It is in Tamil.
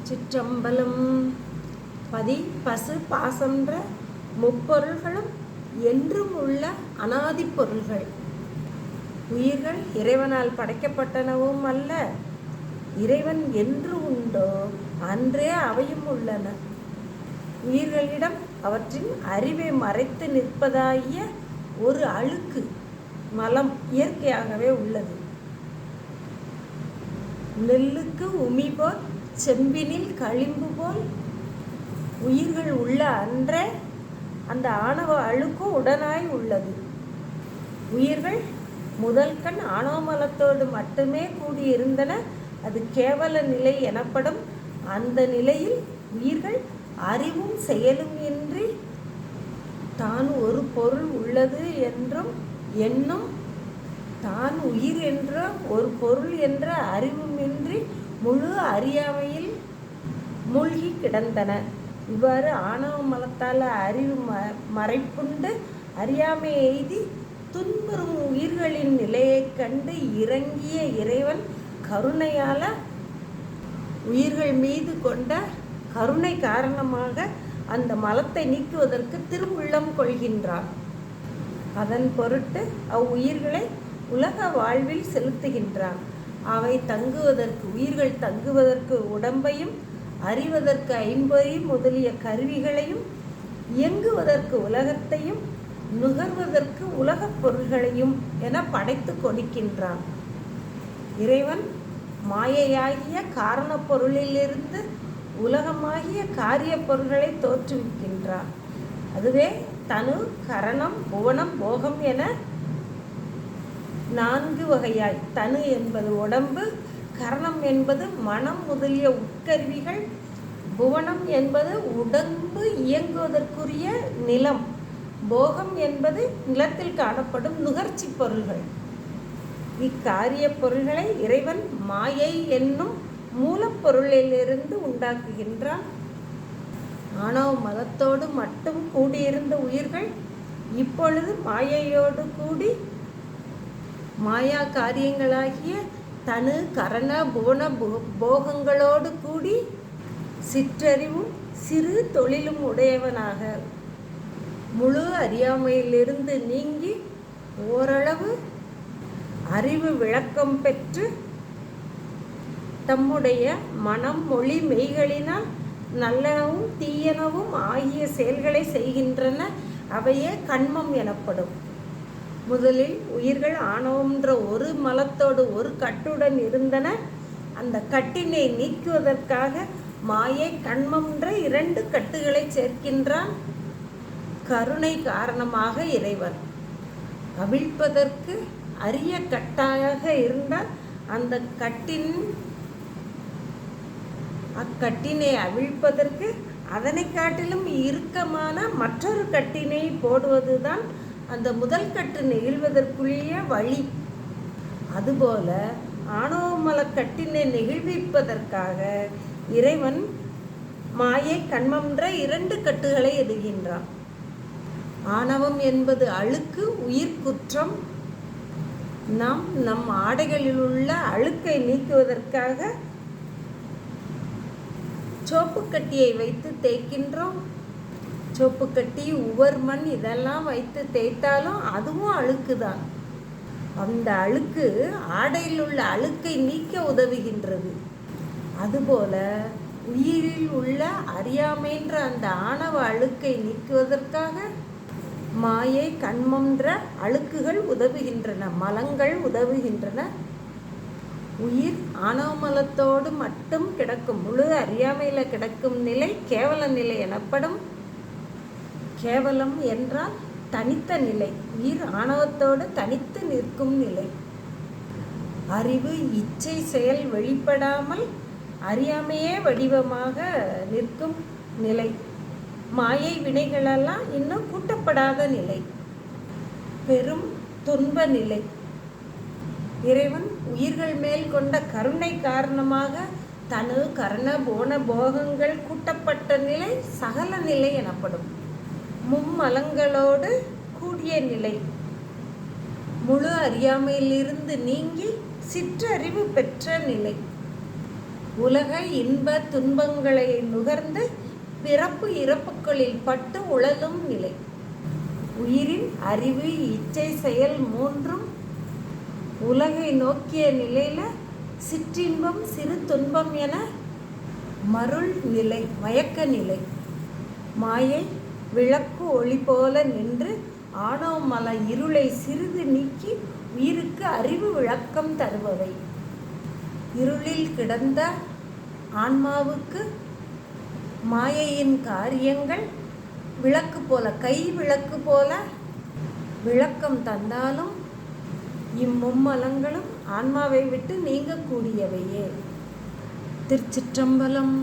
சிற்றம்பலம். பதி பசு பாசன்ற முப்பொருள்களும் என்றும் உள்ள அனாதி பொருள்கள். உயிர்கள் இறைவனால் படைக்கப்பட்டனவும் அல்ல. இறைவன் என்று உண்டோ அன்றே அவையும் உள்ளன. உயிர்களிடம் அவற்றின் அறிவை மறைத்து நிற்பதாகிய ஒரு அழுக்கு மலம் இயற்கையாகவே உள்ளது. நெல்லுக்கு உமி போல் செம்பினில் களிம்பு போல் உயிர்கள் உள்ள அன்றே அந்த ஆணவ அழுக்கும் உடனாய் உள்ளது. உயிர்கள் முதல் கண் ஆணவ மலத்தோடு மட்டுமே கூடியிருந்தன. அது கேவல நிலை எனப்படும். அந்த நிலையில் உயிர்கள் அறிவும் செயலும் இன்றி தான் ஒரு பொருள் உள்ளது என்றும் எண்ணும், தான் உயிர் என்ற ஒரு பொருள் என்ற அறிவுமின்றி முழு அறியாமையில் மூழ்கி கிடந்தன. இவ்வாறு ஆணவ மலத்தால் அறிவு மறைப்புண்டு அறியாமை எய்தி துன்புறும் உயிர்களின் நிலையை கண்டு இறங்கிய இறைவன் கருணையால் உயிர்கள் மீது கொண்ட கருணை காரணமாக அந்த மலத்தை நீக்குவதற்கு திருவுள்ளம் கொள்கின்றார். அதன் பொருட்டு அவ்வுயிர்களை உலக வாழ்வில் செலுத்துகின்றான். அவை தங்குவதற்கு உயிர்கள் தங்குவதற்கு உடம்பையும், அறிவதற்கு ஐம்பொறி முதலிய கருவிகளையும், இயங்குவதற்கு உலகத்தையும், நுகர்வதற்கு உலகப் பொருள்களையும் என படைத்து கொடுக்கின்றான். இறைவன் மாயையாகிய காரண பொருளிலிருந்து உலகமாகிய காரிய பொருள்களை தோற்றுவிக்கின்றான். அதுவே தனு, கரணம், புவனம், போகம் என 4 வகையாய். தனு என்பது உடம்பு, கரணம் என்பது மனம் முதலிய உட்கருவிகள், புவனம் என்பது உடம்பு இயங்குவதற்குரிய நிலம், போகம் என்பது நிலத்தில் காணப்படும் நுகர்ச்சி பொருள்கள். இக்காரிய பொருள்களை இறைவன் மாயை என்னும் மூலப்பொருளிலிருந்து உண்டாக்குகின்றான். ஆணவ மலத்தோடு மட்டும் கூடியிருந்த உயிர்கள் இப்பொழுது மாயையோடு கூடி மாயா காரியங்களாகிய தனு, கரண, புவன, போகங்களோடு கூடி சிற்றறிவும் சிறு தொழிலும் உடையவனாக முழு அறியாமையிலிருந்து நீங்கி ஓரளவு அறிவு விளக்கம் பெற்று தம்முடைய மனம், மொழி, மெய்களினால் நல்லனவும் தீயனவும் ஆகிய செயல்களை செய்கின்றன. அவையே கண்மம் எனப்படும். முதலில் உயிர்கள் ஆணவம்ன்ற ஒரு மலத்தோடு ஒரு கட்டுடன் இருந்தன. அந்த கட்டினை நீக்குவதற்காக மாயை கண்மம்ன்ற 2 கட்டுகளை சேர்க்கின்றான். கருணை காரணமாக இறைவன் அவிழ்ப்பதற்கு அரிய கட்டாக இருந்தால் அந்த அக்கட்டினை அவிழ்ப்பதற்கு அதனை காட்டிலும் இறுக்கமான மற்றொரு கட்டினை போடுவதுதான் அந்த முதல் கட்டு நெகிழ்வதற்குரிய வழி. அதுபோல ஆணவமல கட்டினை நெகிழ்விப்பதற்காக இறைவன் மாயை கண்மம்ன்ற 2 கட்டுகளை எதுகின்றான். ஆணவம் என்பது அழுக்கு, உயிர் குற்றம். நாம் நம் ஆடைகளில் உள்ள அழுக்கை நீக்குவதற்காக சோப்புக்கட்டியை வைத்து தேய்க்கின்றோம். சோப்புக்கட்டி, உவர், மண் இதெல்லாம் வைத்து தேய்த்தாலும் அதுவும் அழுக்குதான். அந்த அழுக்கு ஆடையில் உள்ள அழுக்கை நீக்க உதவுகின்றது. அதுபோல உயிரில் உள்ள அறியாமைன்ற அந்த ஆணவ அழுக்கை நீக்குவதற்காக மாயை கண்மம்ன்ற அழுக்குகள் உதவுகின்றன, மலங்கள் உதவுகின்றன. உயிர் ஆணவ மலத்தோடு மட்டும் கிடக்கும் முழு அறியாமையில் கிடக்கும் நிலை கேவல நிலை எனப்படும். கேவலம் என்றால் தனித்த நிலை. உயிர் ஆணவத்தோடு தனித்து நிற்கும் நிலை. அறிவு, இச்சை, செயல் வெளிப்படாமல் அறியாமையே வடிவமாக நிற்கும் நிலை. மாயை வினைகளெல்லாம் இன்னும் கூட்டப்படாத நிலை, பெரும் துன்ப நிலை. இறைவன் உயிர்கள் மேல் கொண்ட கருணை காரணமாக தனு, கரண, புவன, போகங்கள் கூட்டப்பட்ட நிலை சகல நிலை எனப்படும். மும்மலங்களோடு கூடிய நிலை. முழு அறியாமையிலிருந்து நீங்கி சிற்றறிவு பெற்ற நிலை. உலக இன்ப துன்பங்களை நுகர்ந்து பிறப்பு இறப்புகளில் பட்டு உழலும் நிலை. உயிரின் அறிவு இச்சை செயல் மூன்றும் உலகை நோக்கிய நிலையில சிற்றின்பம் சிறு துன்பம் என மருள் நிலை, மயக்க நிலை. மாயை விளக்கு ஒளி போல நின்று ஆணவ மல இருளை சிறிது நீக்கி உயிருக்கு அறிவு விளக்கம் தருபவை. இருளில் கிடந்த ஆன்மாவுக்கு மாயையின் காரியங்கள் விளக்கு போல, கை விளக்கு போல விளக்கம் தந்தாலும் இம்மும்மலங்களும் ஆன்மாவை விட்டு நீங்கக்கூடியவையே. திருச்சிற்றம்பலம்.